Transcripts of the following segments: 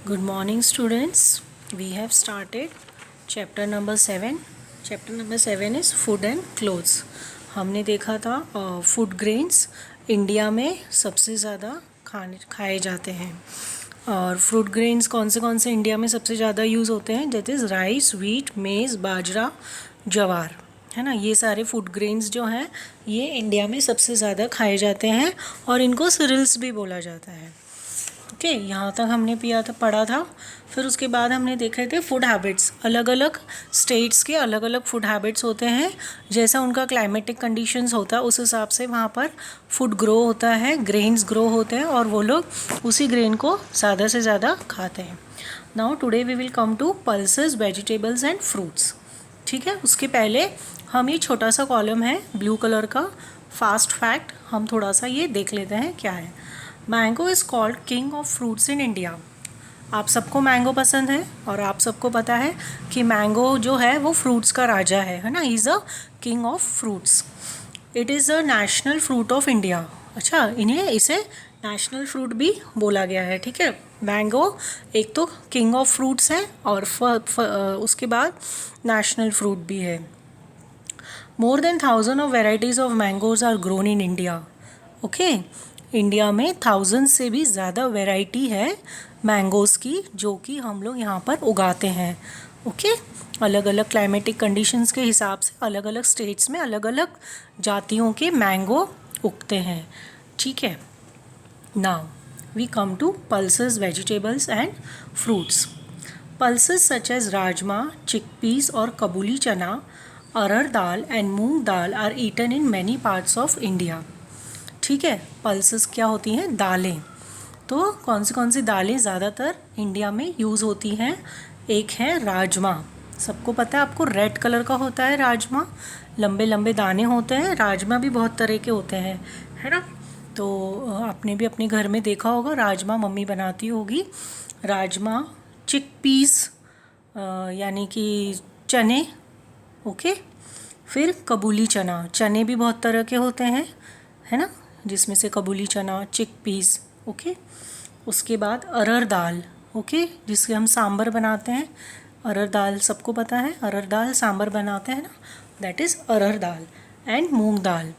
Good morning, students. We have started chapter number 7. Chapter number 7 is food and clothes. हमने देखा था food grains India में सबसे ज़्यादा खाए जाते हैं। और फ्रूट ग्रेन्स कौन से इंडिया में सबसे ज़्यादा यूज़ होते हैं, दैट इज़ राइस, व्हीट, मेज़, बाजरा, जवार, है ना। ये सारे फूड ग्रेन्स जो हैं ये इंडिया में सबसे ज़्यादा खाए जाते हैं और इनको सीरियल्स भी बोला जाता है। ओके, यहाँ तक हमने पढ़ा था। फिर उसके बाद हमने देखे थे फूड हैबिट्स। अलग अलग स्टेट्स के अलग अलग फूड हैबिट्स होते हैं, जैसा उनका क्लाइमेटिक कंडीशंस होता है उस हिसाब से वहाँ पर फूड ग्रो होता है, ग्रेन्स ग्रो होते हैं और वो लोग उसी ग्रेन को ज़्यादा से ज़्यादा खाते हैं। Now today we will come to pulses, vegetables and fruits. ठीक है, उसके पहले हम ये छोटा सा कॉलम है ब्लू कलर का, फास्ट फैक्ट, हम थोड़ा सा ये देख लेते हैं क्या है। Mango is called king of fruits in India. आप सबको मैंगो पसंद है और आप सबको पता है कि मैंगो जो है वो फ्रूट्स का राजा है ना। He is a king of fruits. It is a national fruit of India. अच्छा, इसे नेशनल फ्रूट भी बोला गया है। ठीक है, मैंगो एक तो किंग ऑफ फ्रूट्स है और उसके बाद नेशनल फ्रूट भी है। More than 1000 of varieties of mangoes are grown in India. Okay, India में 1000 से भी ज़्यादा वैरायटी है मैंगोज़ की जो कि हम लोग यहाँ पर उगाते हैं। ओके, अलग अलग क्लाइमेटिक कंडीशंस के हिसाब से अलग अलग स्टेट्स में अलग अलग जातियों के मैंगो उगते हैं। ठीक है, now we come to pulses, vegetables and fruits. Pulses such as rajma, chickpeas और kabuli chana, arhar dal and moong dal are eaten in many parts of India. ठीक है, पल्सेस क्या होती हैं? दालें। तो कौन सी दालें ज़्यादातर इंडिया में यूज़ होती हैं? एक है राजमा। सबको पता है, आपको रेड कलर का होता है राजमा, लंबे लंबे दाने होते हैं। राजमा भी बहुत तरह के होते हैं, है ना। तो आपने भी अपने घर में देखा होगा, राजमा मम्मी बनाती होगी। राजमा, चिकपीस यानी कि चने। ओके, फिर कबूली चना, चने भी बहुत तरह के होते हैं, है ना, जिसमें से कबूली चना, चिकपीस। ओके, उसके बाद अरहर दाल। ओके, जिसके हम सांभर बनाते हैं। अरहर दाल सबको पता है, अरहर दाल सांभर बनाते हैं ना, that is arhar dal. And moong dal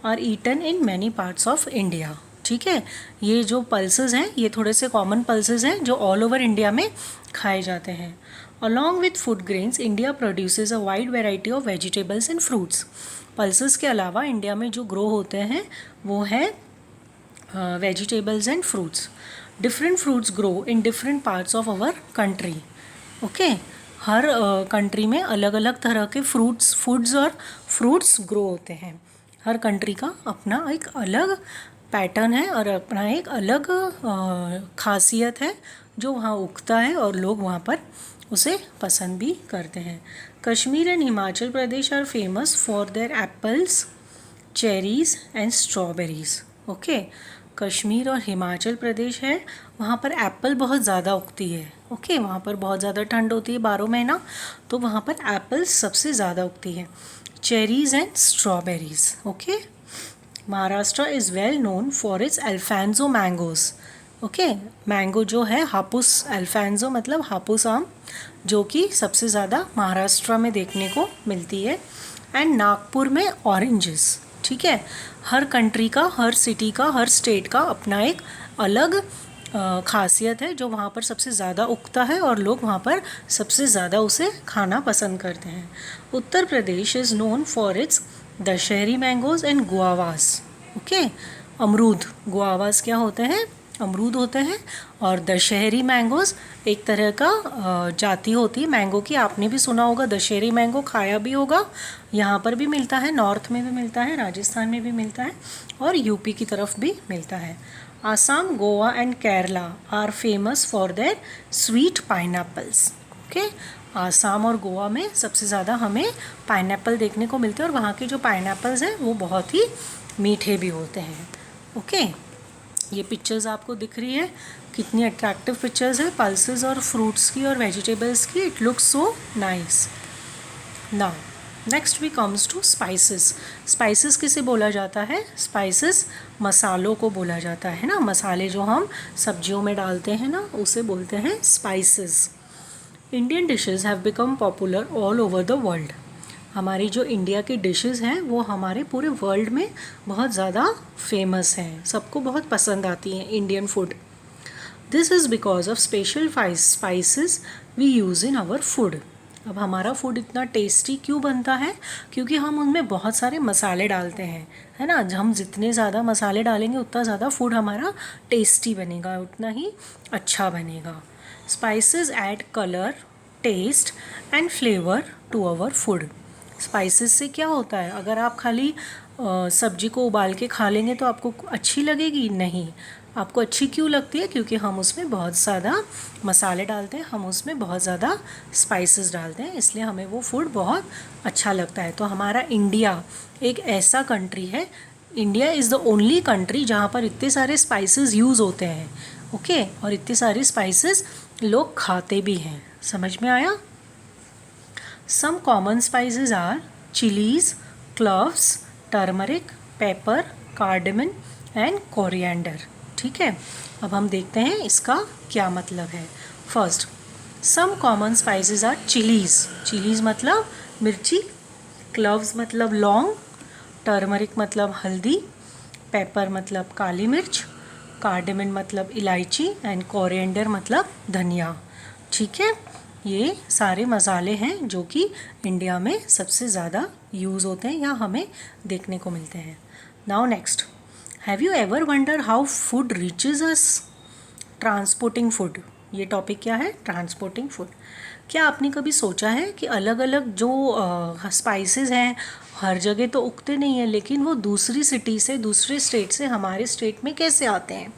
are eaten in many parts of India. ठीक है, ये जो पल्सेस हैं ये थोड़े से कॉमन पल्सेस हैं जो ऑल ओवर इंडिया में खाए जाते हैं। Along with food grains India produces a wide variety of vegetables and fruits. Pulses के अलावा इंडिया में जो ग्रो होते हैं वो है vegetables and fruits. Different fruits grow in different parts of our country. Okay, हर कंट्री में अलग अलग तरह के फूड्स और फ्रूट्स ग्रो होते हैं। हर कंट्री का अपना एक अलग पैटर्न है और अपना एक अलग खासियत है जो वहाँ उगता है और लोग वहाँ पर उसे पसंद भी करते हैं। Kashmir and Himachal Pradesh are famous for their apples, cherries and strawberries. Okay, Kashmir और हिमाचल प्रदेश है, वहाँ पर एप्पल बहुत ज़्यादा उगती है। ओके, वहाँ पर बहुत ज़्यादा ठंड होती है 12 महीना, तो वहाँ पर एप्पल सबसे ज़्यादा उगती है। Cherries and strawberries. Okay, Maharashtra is well known for its alphonso mangoes. Okay, mango जो है हापुस, अल्फांसो मतलब हापुस आम, जो कि सबसे ज़्यादा महाराष्ट्र में देखने को मिलती है। एंड नागपुर में ऑरेंजेस। ठीक है, हर कंट्री का, हर सिटी का, हर स्टेट का अपना एक अलग खासियत है जो वहाँ पर सबसे ज़्यादा उगता है और लोग वहाँ पर सबसे ज़्यादा उसे खाना पसंद करते हैं। Uttar Pradesh is known for its Dussehri mangoes and guavas. Okay, अमरूद, गुआवास क्या होते हैं? अमरूद होते हैं। और दशहरी मैंगोज़ एक तरह का जाति होती है मैंगो की। आपने भी सुना होगा, दशहरी मैंगो खाया भी होगा। यहाँ पर भी मिलता है, नॉर्थ में भी मिलता है, राजस्थान में भी मिलता है और यूपी की तरफ भी मिलता है। Assam, Goa and Kerala are famous for their sweet pineapples. Okay, Assam और गोवा में सबसे ज़्यादा हमें पाइनएप्पल देखने को मिलते हैं और वहाँ के जो पाइनएप्पल्स हैं वो बहुत ही मीठे भी होते हैं। ओके, ये पिक्चर्स आपको दिख रही है, कितनी अट्रैक्टिव पिक्चर्स है पल्सेस और फ्रूट्स की और वेजिटेबल्स की। It looks so nice. Now next we comes to spices. Spices किसे बोला जाता है? स्पाइसेस मसालों को बोला जाता है ना, मसाले जो हम सब्जियों में डालते हैं ना उसे बोलते हैं spices. Indian dishes have become popular all over the world. हमारी जो इंडिया की डिशेस हैं वो हमारे पूरे वर्ल्ड में बहुत ज़्यादा फेमस हैं, सबको बहुत पसंद आती हैं Indian food. This is because of special spices we use in our food. अब हमारा फूड इतना टेस्टी क्यों बनता है? क्योंकि हम उनमें बहुत सारे मसाले डालते हैं, है ना। हम जितने ज़्यादा मसाले डालेंगे उतना ज़्यादा फूड हमारा टेस्टी बनेगा, उतना ही अच्छा बनेगा। Spices add colour, taste and flavour to our food. Spices से क्या होता है? अगर आप खाली सब्जी को उबाल के खा लेंगे तो आपको अच्छी लगेगी? नहीं। आपको अच्छी क्यों लगती है? क्योंकि हम उसमें बहुत ज़्यादा मसाले डालते हैं, हम उसमें बहुत ज़्यादा स्पाइसेस डालते हैं, इसलिए हमें वो फूड बहुत अच्छा लगता है। तो हमारा इंडिया एक ऐसा कंट्री है, India is the only country जहाँ पर इतने सारे स्पाइसेस यूज़ होते हैं, ओके, और इतने सारे स्पाइसेस लोग खाते भी हैं। समझ में आया? Some common spices are chillies, cloves, turmeric, pepper, cardamom and coriander. ठीक है, अब हम देखते हैं इसका क्या मतलब है। First, some common spices are chilies. Chilies मतलब मिर्ची, क्लोव्स मतलब लौंग, टर्मरिक मतलब हल्दी, पेपर मतलब काली मिर्च, कार्डेमन मतलब इलायची एंड कोरिएंडर मतलब धनिया। ठीक है, ये सारे मसाले हैं जो कि इंडिया में सबसे ज़्यादा यूज़ होते हैं या हमें देखने को मिलते हैं। Now next, have you ever wonder how food reaches us? Transporting food, ये टॉपिक क्या है? Transporting food. क्या आपने कभी सोचा है कि अलग अलग जो स्पाइसेस हैं हर जगह तो उगते नहीं हैं, लेकिन वो दूसरी सिटी से, दूसरे स्टेट से हमारे स्टेट में कैसे आते हैं?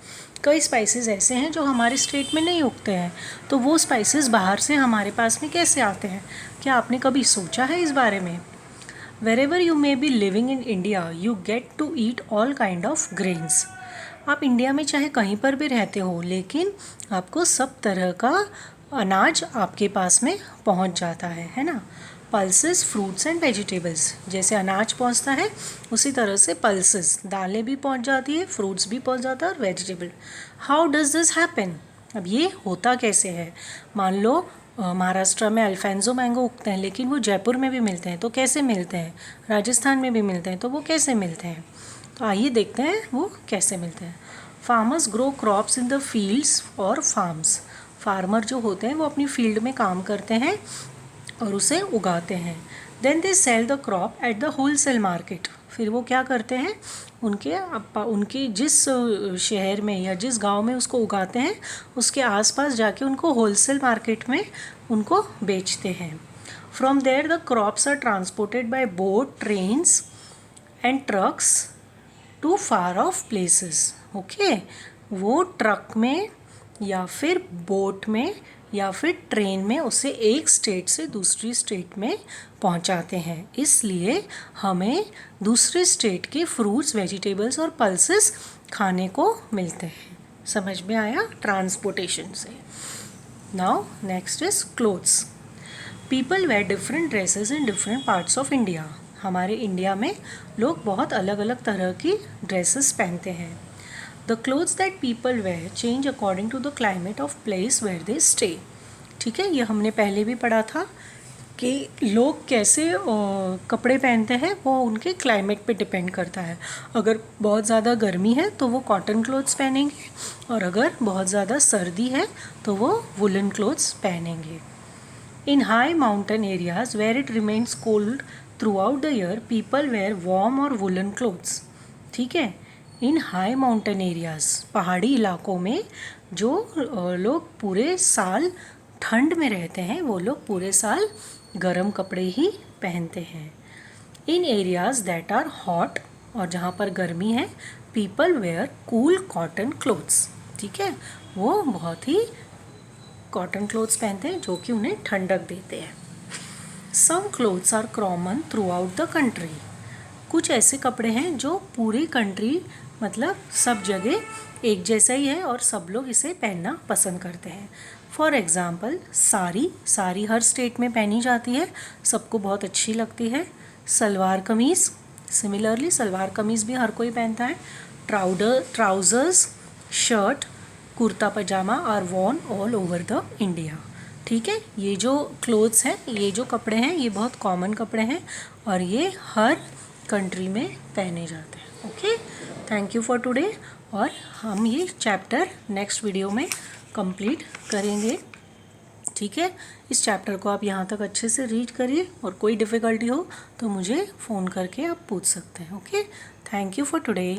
कई स्पाइसेस ऐसे हैं जो हमारे स्टेट में नहीं उगते हैं, तो वो स्पाइसेस बाहर से हमारे पास में कैसे आते हैं? क्या आपने कभी सोचा है इस बारे में? Wherever you may be living in India, you get to eat all kind of grains. आप इंडिया में चाहे कहीं पर भी रहते हो, लेकिन आपको सब तरह का अनाज आपके पास में पहुंच जाता है ना। पल्सेस, फ्रूट्स एंड वेजिटेबल्स, जैसे अनाज पहुंचता है उसी तरह से पल्सेस, दालें भी पहुंच जाती है, फ्रूट्स भी पहुंच जाता है और vegetable. How does this happen? अब ये होता कैसे है? मान लो महाराष्ट्र में अल्फेंजो मैंगो उगते हैं, लेकिन वो जयपुर में भी मिलते हैं, तो कैसे मिलते हैं? राजस्थान में भी मिलते हैं, तो वो कैसे मिलते हैं? तो आइए देखते हैं वो कैसे मिलते हैं। Farmers grow crops in the fields और फार्म्स। फार्मर जो होते हैं वो अपनी फील्ड में काम करते हैं और उसे उगाते हैं। Then they sell the crop at the wholesale market. फिर वो क्या करते हैं? उनके जिस शहर में या जिस गांव में उसको उगाते हैं उसके आसपास जाके उनको होलसेल मार्केट में उनको बेचते हैं। From there the crops are transported by boat, trains and trucks to far of places. Okay, वो ट्रक में या फिर बोट में या फिर ट्रेन में उसे एक स्टेट से दूसरी स्टेट में पहुंचाते हैं। इसलिए हमें दूसरे स्टेट के फ्रूट्स, वेजिटेबल्स और पल्सेस खाने को मिलते हैं। समझ में आया? ट्रांसपोर्टेशन से। Now next is clothes. People wear different dresses in different parts of India. हमारे इंडिया में लोग बहुत अलग अलग तरह की ड्रेसेस पहनते हैं। The clothes that people wear change according to the climate of place where they stay. ठीक है, ये हमने पहले भी पढ़ा था कि लोग कैसे कपड़े पहनते हैं, वो उनके क्लाइमेट पे डिपेंड करता है। अगर बहुत ज़्यादा गर्मी है तो वो कॉटन क्लोथ्स पहनेंगे, और अगर बहुत ज़्यादा सर्दी है तो वो वुलन क्लोथ्स पहनेंगे। In high mountain areas where it remains cold throughout the year, people wear warm और वुलन क्लोथ्स। ठीक है, इन हाई माउंटेन एरियाज, पहाड़ी इलाकों में जो लोग पूरे साल ठंड में रहते हैं वो लोग पूरे साल गर्म कपड़े ही पहनते हैं। In areas that are hot, और जहाँ पर गर्मी है, people wear cool cotton clothes. ठीक है, वो बहुत ही कॉटन क्लोथ्स पहनते हैं जो कि उन्हें ठंडक देते हैं। Some clothes are common throughout the country. कुछ ऐसे कपड़े हैं जो पूरी कंट्री, मतलब सब जगह एक जैसा ही है और सब लोग इसे पहनना पसंद करते हैं। For example sari her state में पहनी जाती है, सबको बहुत अच्छी लगती है। सलवार कमीज़, सिमिलरली सलवार कमीज़ भी हर कोई पहनता है. Trousers, shirt, kurta pajama are worn all over the India. ठीक है, ये जो क्लोथ्स हैं, ये जो कपड़े हैं, ये बहुत कॉमन कपड़े हैं और ये हर कंट्री में पहने जाते हैं. Okay, thank you for today. और हम ये चैप्टर नेक्स्ट वीडियो में कंप्लीट करेंगे. ठीक है, इस चैप्टर को आप यहाँ तक अच्छे से रीड करिए और कोई डिफ़िकल्टी हो तो मुझे फ़ोन करके आप पूछ सकते हैं. Okay, thank you for today.